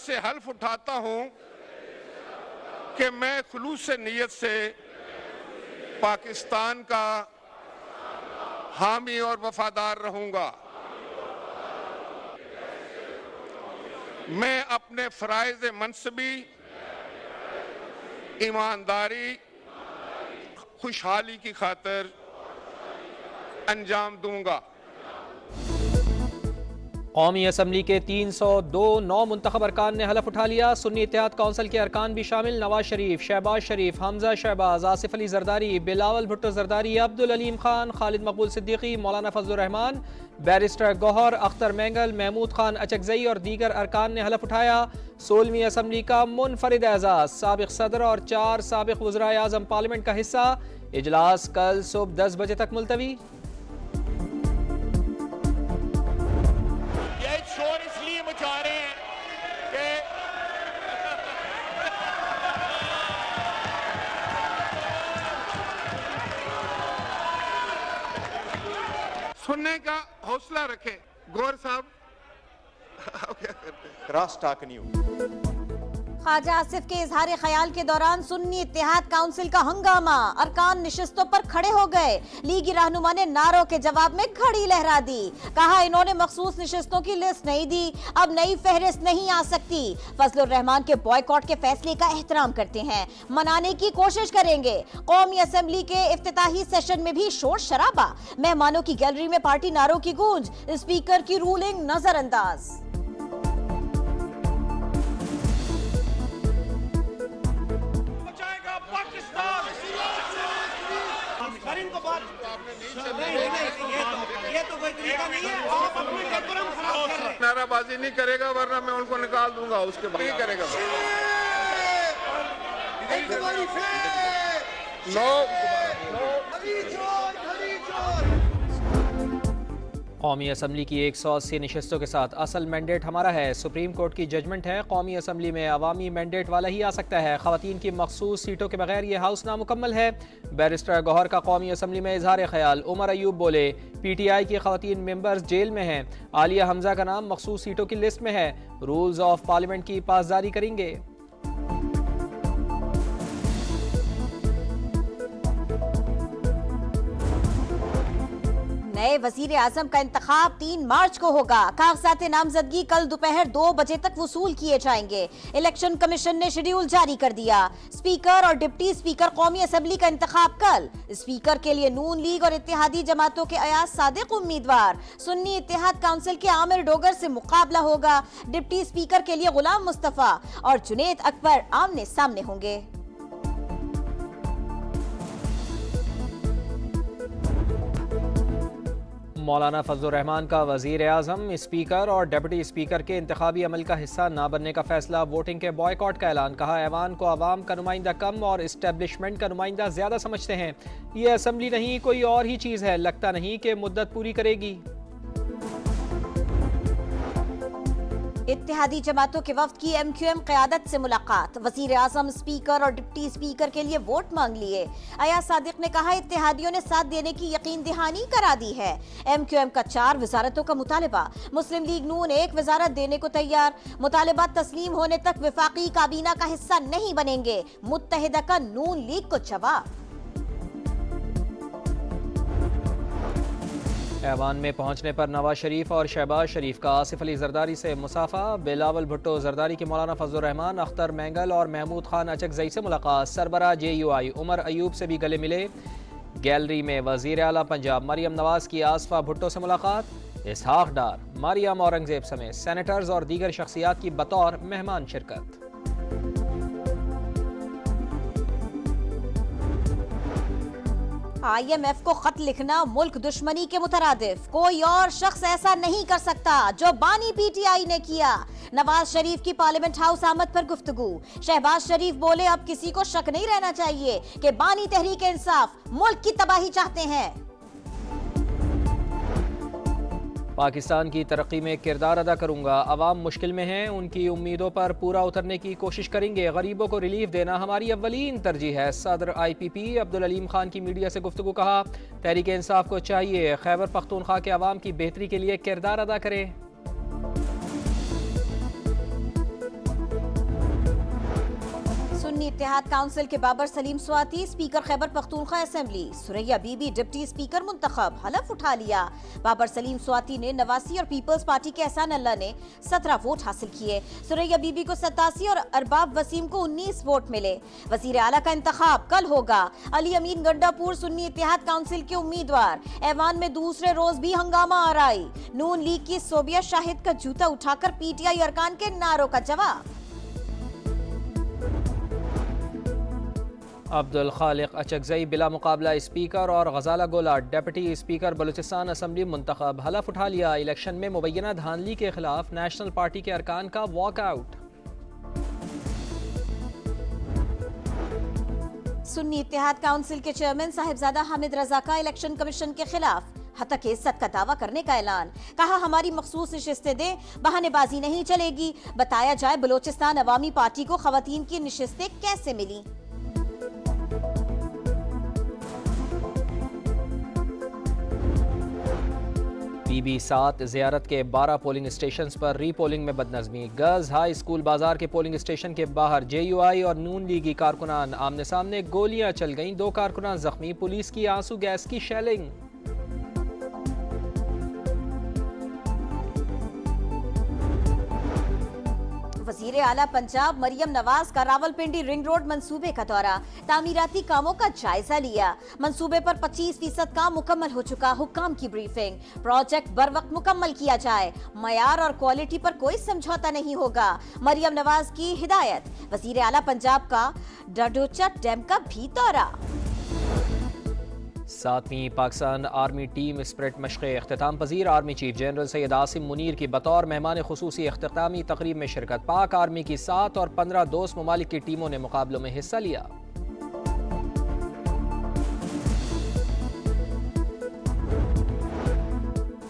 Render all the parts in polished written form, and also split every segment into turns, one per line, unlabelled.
से हल्फ उठाता हूं कि मैं खुलूस नीयत से पाकिस्तान का हामी और वफादार रहूंगा। मैं अपने फराइज़ मनसबी, ईमानदारी, खुशहाली की खातिर अंजाम दूंगा।
कौमी असम्बली के 302 नौ मुंतखब अरकान ने हलफ उठा लिया। सुन्नी इत्तेहाद कौंसिल के अरकान भी शामिल नवाज शरीफ, शहबाज शरीफ, हमजा शहबाज, आसिफ अली जरदारी, बिलावल भुट्टो जरदारी, अब्दुल अलीम खान, खालिद मकबूल सिद्दीकी, मौलाना फजलुर रहमान, बैरिस्टर गौहर, अख्तर मैंगल, महमूद खान अचकजई और दीगर अरकान ने हलफ उठाया। 16वीं असम्बली का मुनफरिद एजाज, साबिक सदर और 4 साबिक वज़राए आज़म पार्लियामेंट का हिस्सा। इजलास कल सुबह 10 बजे तक मुलतवी।
सुनने का हौसला रखें। गौर साहब क्या करते हैं?
Cross talk news.
Khawaja Asif के इजहार ख्याल के दौरान सुन्नी इत्तेहाद काउंसिल का हंगामा, अरकान निशिस्तों पर खड़े हो गए। लीगी रहनुमा ने नारों के जवाब में घड़ी लहरा दी। कहा इन्होंने मखसूस निशिस्तों की लिस्ट नहीं दी, अब नई फहरिस्त नहीं आ सकती। फजलुर रहमान के बॉयकॉट के फैसले का एहतराम करते हैं, मनाने की कोशिश करेंगे। कौमी असम्बली के इफ्तिताही सेशन में भी शोर शराबा, मेहमानों की गैलरी में पार्टी नारों की गूंज, स्पीकर की रूलिंग नजरअंदाज।
नाराबाजी नहीं करेगा वरना मैं उनको निकाल दूंगा, उसके बाद नहीं करेगा।
कौमी असम्बली की 180 नशस्तों के साथ असल मैंडेट हमारा है। सुप्रीम कोर्ट की जजमेंट है, कौमी असम्बली में अवामी मैंडेट वाला ही आ सकता है। खवातीन की मखसूस सीटों के बगैर ये हाउस नामुकम्मल है। बैरिस्टर गौहर का कौमी असम्बली में इजहार ख्याल। उमर अयूब बोले PTI की खवातीन मेंबर्स जेल में हैं। आलिया हमजा का नाम मखसूस सीटों की लिस्ट में है। रूल्स ऑफ पार्लियामेंट की पासदारी करेंगे।
नए वजीर आजम का इंतखाब 3 मार्च को होगा। कागजात नामजदगी कल दोपहर 2 बजे तक वसूल किए जाएंगे। इलेक्शन कमीशन ने शेड्यूल जारी कर दिया। स्पीकर और डिप्टी स्पीकर कौमी असम्बली का इंतखाब कल। स्पीकर के लिए नून लीग और इत्तेहादी जमातों के अयाज सादिक उम्मीदवार। सुन्नी इत्तेहाद काउंसिल के आमिर डोगर से मुकाबला होगा। डिप्टी स्पीकर के लिए गुलाम मुस्तफा और जुनेद अकबर आमने सामने होंगे।
मौलाना फजलुर रहमान का वज़ीर आज़म, स्पीकर और डिप्टी स्पीकर के इंतखाबी अमल का हिस्सा न बनने का फैसला। वोटिंग के बॉयकॉट का ऐलान। कहा ऐवान को आवाम का नुमाइंदा कम और इस्टेब्लिशमेंट का नुमाइंदा ज़्यादा समझते हैं। ये असम्बली नहीं कोई और ही चीज़ है, लगता नहीं कि मुद्दत पूरी करेगी।
इत्तेहादी जमातों के वफ्द की MQM क़यादत से मुलाकात। वज़ीर आज़म, स्पीकर और डिप्टी स्पीकर के लिए वोट मांग लिए। अयाज सादिक ने कहा इत्तेहादियों ने साथ देने की यकीन दहानी करा दी है। MQM का 4 वजारतों का मुतालबा। मुस्लिम लीग नून 1 वजारत देने को तैयार। मुतालबात तस्लीम होने तक विफाकी काबीना का हिस्सा नहीं बनेंगे। मुत्तहिदा का नून लीग को जवाब।
ऐवान में पहुंचने पर नवाज शरीफ और शहबाज शरीफ का आसिफ अली जरदारी से मुसाफा। बिलावल भुट्टो जरदारी की मौलाना फजलुर रहमान, अख्तर मैंगल और महमूद खान अचकजई से मुलाकात। सरबरा JUI उमर अयूब से भी गले मिले। गैलरी में वजीर आला पंजाब मरियम नवाज की आसफा भुट्टो से मुलाकात। इसहाक डार, मरियम औरंगजेब समेत सेनेटर्स और दीगर शख्सियात की बतौर मेहमान शिरकत।
IMF को खत लिखना मुल्क दुश्मनी के मुतरादिफ। कोई और शख्स ऐसा नहीं कर सकता जो बानी PTI ने किया। नवाज शरीफ की पार्लियामेंट हाउस आमद पर गुफ्तगू। शहबाज शरीफ बोले अब किसी को शक नहीं रहना चाहिए कि बानी तहरीक इंसाफ मुल्क की तबाही चाहते हैं।
पाकिस्तान की तरक्की में किरदार अदा करूंगा। अवाम मुश्किल में हैं, उनकी उम्मीदों पर पूरा उतरने की कोशिश करेंगे। गरीबों को रिलीफ देना हमारी अव्वलीन तरजीह है। सदर IPP अब्दुल अलीम खान की मीडिया से गुफ्तगू। कहा तहरीक इंसाफ को चाहिए खैबर पख्तूनख्वा के अवाम की बेहतरी के लिए किरदार अदा करे।
सुन्नी इत्तेहाद काउंसिल के बाबर सलीम स्वाति स्पीकर खैबर पख्तूनख्वा असेंबली, सुरैया बीबी डिप्टी स्पीकर मुंतखब, हलफ उठा लिया। बाबर सलीम स्वाति ने 89 और पीपल्स पार्टी के एहसान अल्लाह ने 17 वोट हासिल किए। सुरैया बीबी को 87 और अरबाब वसीम को 19 वोट मिले। वजीर आला का इंतखाब कल होगा। अली अमीन गंडापुर सुन्नी इत्तेहाद काउंसिल के उम्मीदवार। ऐवान में दूसरे रोज भी हंगामा आराई। नून लीग की सोबिया शाहिद का जूता उठाकर पीटीआई अरकान के नारों का जवाब।
अब्दुल खालिक अचकजई बिला मुकाबला स्पीकर और गजाला गोला डिप्टी स्पीकर बलूचिस्तान असम्बली मुंतखब, हलफ उठा लिया। इलेक्शन में मुबैना धांधली के खिलाफ नेशनल पार्टी के अरकान का वॉकआउट।
सुन्नी इत्तेहाद काउंसिल के चेयरमैन साहिबजादा हामिद रजा का इलेक्शन कमीशन के खिलाफ हतक इज्जत का दावा करने का ऐलान। कहा हमारी मखसूस नशिस्तें दें, बहानेबाजी नहीं चलेगी। बताया जाए बलोचिस्तान अवामी पार्टी को खवातीन की नशिस्तें कैसे मिली।
पीबी 7 जियारत के 12 पोलिंग स्टेशन पर रीपोलिंग में बदनज़मी। गर्ल्स हाई स्कूल बाजार के पोलिंग स्टेशन के बाहर JUI और नून लीगी कारकुनान आमने सामने, गोलियां चल गईं, 2 कारकुनान जख्मी, पुलिस की आंसू गैस की शेलिंग।
वजीर आला पंजाब मरियम नवाज का रावलपिंडी रिंग रोड मंसूबे का दौरा, तामीराती कामों का जायजा लिया। मंसूबे पर 25% काम मुकम्मल हो चुका, हुक्काम की ब्रीफिंग। प्रोजेक्ट बर वक्त मुकम्मल किया जाए, मयार और क्वालिटी पर कोई समझौता नहीं होगा, मरियम नवाज की हिदायत। वजीर आला पंजाब का डडोचा डैम का भी दौरा।
7वीं पाकिस्तान आर्मी टीम स्प्रिट मशक़ इख्तिताम पजीर, army chief general Syed Asim Munir की बतौर मेहमान खुसूसी इख्तितामी तकरीब में शिरकत। पाक आर्मी की 7 और 15 दोस्त ममालिक की टीमों ने मुकाबलों में हिस्सा लिया।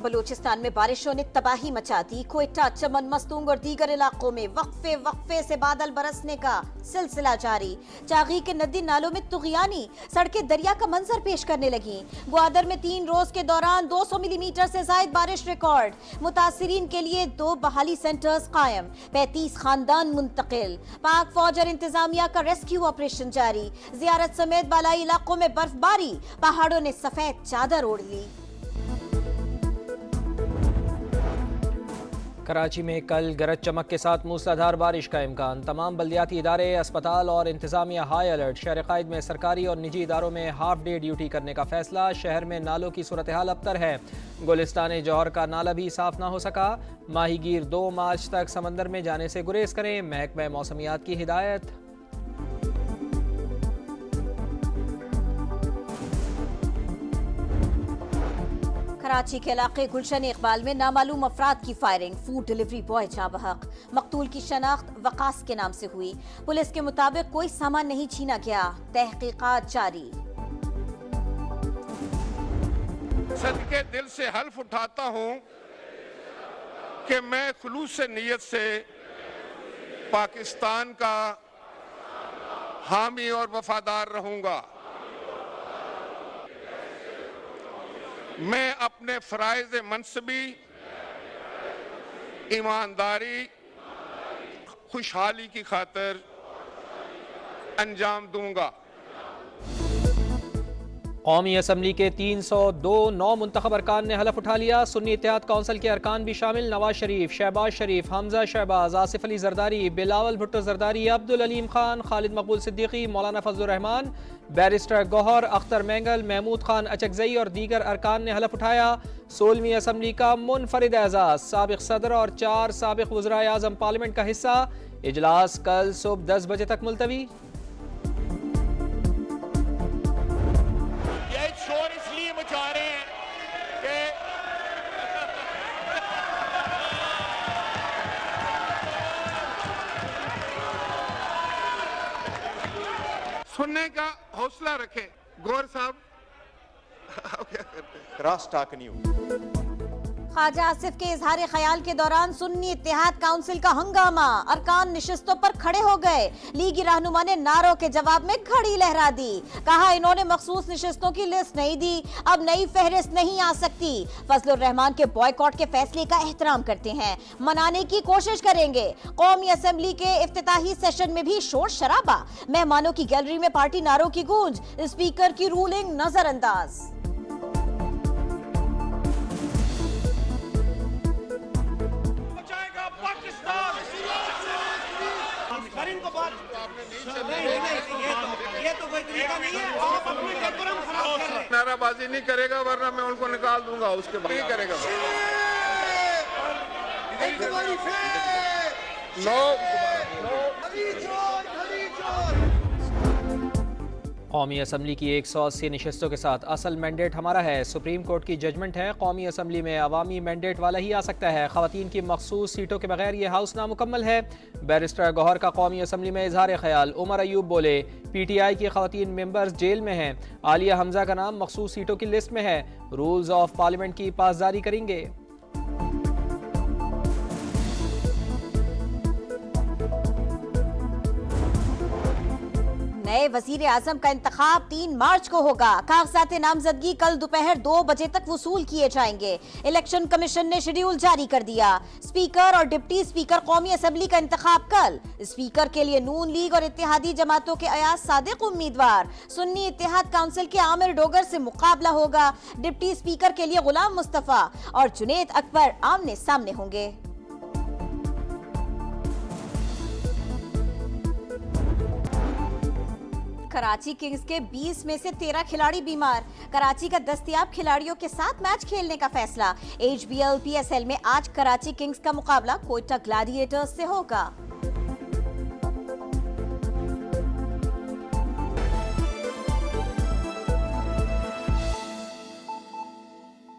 बलूचिस्तान में बारिशों ने तबाही मचा दी। कोयटा, चमन, मस्तूंग और दीगर इलाकों में वक्फे से बादल बरसने का सिलसिला जारी। चागी के नदी नालों में तुग़यानी, सड़कें दरिया का मंजर पेश करने लगी। ग्वादर में 3 रोज के दौरान 200 मिलीमीटर से ज्यादा बारिश रिकॉर्ड। मुतासिरीन के लिए 2 बहाली सेंटर्स कायम, 35 खानदान मुंतकिल। पाक फौज और इंतजामिया का रेस्क्यू ऑपरेशन जारी। जियारत समेत बालाई इलाकों में बर्फबारी, पहाड़ों ने सफेद चादर ओढ़ ली।
कराची में कल गरज चमक के साथ मूसलाधार बारिश का इम्कान। तमाम बल्दियाती इदारे, अस्पताल और इंतजामिया हाई अलर्ट। शहर कायद में सरकारी और निजी इदारों में हाफ डे ड्यूटी करने का फैसला। शहर में नालों की सूरत हाल अबतर है। गुलिस्तान जौहर का नाला भी साफ ना हो सका। माहीगीर 2 मार्च तक समंदर में जाने से गुरेज करें, महकमा मौसमियात की हिदायत।
कराची के इलाके गुलशन इकबाल में नामालूम अफराद की फायरिंग, फूड डिलीवरी बॉय जाँ बहक। मकतूल की शनाख्त वकास के नाम से हुई। पुलिस के मुताबिक कोई सामान नहीं छीना गया, तहकीकात जारी।
सदके दिल से हल्फ उठाता हूँ कि मैं खुलूस से नीयत से पाकिस्तान का हामी और वफादार रहूंगा। मैं अपने फराइज़ मनसबी, ईमानदारी, खुशहाली की खातिर अंजाम दूंगा।
कौमी असम्बली के 302 नौ मुंतखब अरकान ने हलफ उठा लिया। सुन्नी इत्तेहाद काउंसिल के अरकान भी शामिल, नवाज शरीफ, शहबाज शरीफ, हमजा शहबाज, आसिफ अली जरदारी, बिलावल भुट्टो जरदारी, अब्दुल अलीम खान, खालिद मकबूल सिद्दीकी, मौलाना फजलुर रहमान, बैरिस्टर गौहर अख्तर मैंगल, महमूद खान अचकजई और दीगर अरकान ने हलफ उठाया। 16वीं असम्बली का मुनफरिद एजाज, साबिक सदर और 4 साबिक वज़राए आज़म पार्लियामेंट का हिस्सा। इजलास कल सुबह 10 बजे तक मुलतवी।
शोर इसलिए मचा रहे हैं कि सुनने का हौसला रखें। गौर साहब क्या करते हैं?
Cross talk news.
Khawaja Asif के इजहार ख्याल के दौरान सुन्नी इत्तेहाद काउंसिल का हंगामा, अरकान निशिस्तों पर खड़े हो गए। लीगी रहनुमा ने नारों के जवाब में घड़ी लहरा दी। कहा इन्होंने मखसूस निशिस्तों की लिस्ट नहीं दी, अब नई फहरिस्त नहीं आ सकती। फजलुर रहमान के बॉयकॉट के फैसले का एहतराम करते हैं, मनाने की कोशिश करेंगे। कौमी असेंबली के इफ्तिताही सेशन में भी शोर शराबा, मेहमानों की गैलरी में पार्टी नारों की गूंज, स्पीकर की रूलिंग नजरअंदाज।
ये तो कोई तरीका नहीं है, आप अपने डेकोरम खराब कर रहे हैं।
नाराबाजी नहीं करेगा वरना मैं उनको निकाल दूंगा, उसके बाद नहीं करेगा।
कौमी असम्बली की 180 नशस्तों के साथ असल मैंडेट हमारा है। सुप्रीम कोर्ट की जजमेंट है, कौमी असम्बली में अवामी मैंडेट वाला ही आ सकता है। ख़वातीन की मखसूस सीटों के बगैर ये हाउस नामुकम्मल है। बैरिस्टर गौहर का कौमी असम्बली में इजहार ख्याल। उमर अयूब बोले PTI की ख़वातीन मेंबर्स जेल में हैं। आलिया हमजा का नाम मखसूस सीटों की लिस्ट में है। रूल्स ऑफ पार्लियामेंट की पासदारी करेंगे।
नए वजीर आजम का इंतखाब 3 मार्च को होगा। कागजात नामजदगी कल दोपहर 2 बजे तक वसूल किए जाएंगे। इलेक्शन कमीशन ने शेड्यूल जारी कर दिया। स्पीकर और डिप्टी स्पीकर कौमी असेंबली का इंतखाब कल। स्पीकर के लिए नून लीग और इत्तेहादी जमातों के अयाज सादिक उम्मीदवार। सुन्नी इत्तेहाद काउंसिल के आमिर डोगर से मुकाबला होगा। डिप्टी स्पीकर के लिए गुलाम मुस्तफा और जुनेद अकबर आमने सामने होंगे। कराची किंग्स के 20 में से 13 खिलाड़ी बीमार। कराची का दस्तयाब खिलाड़ियों के साथ मैच खेलने का फैसला। HBL PSL में आज कराची किंग्स का मुकाबला कोयटा ग्लैडिएटर्स से होगा।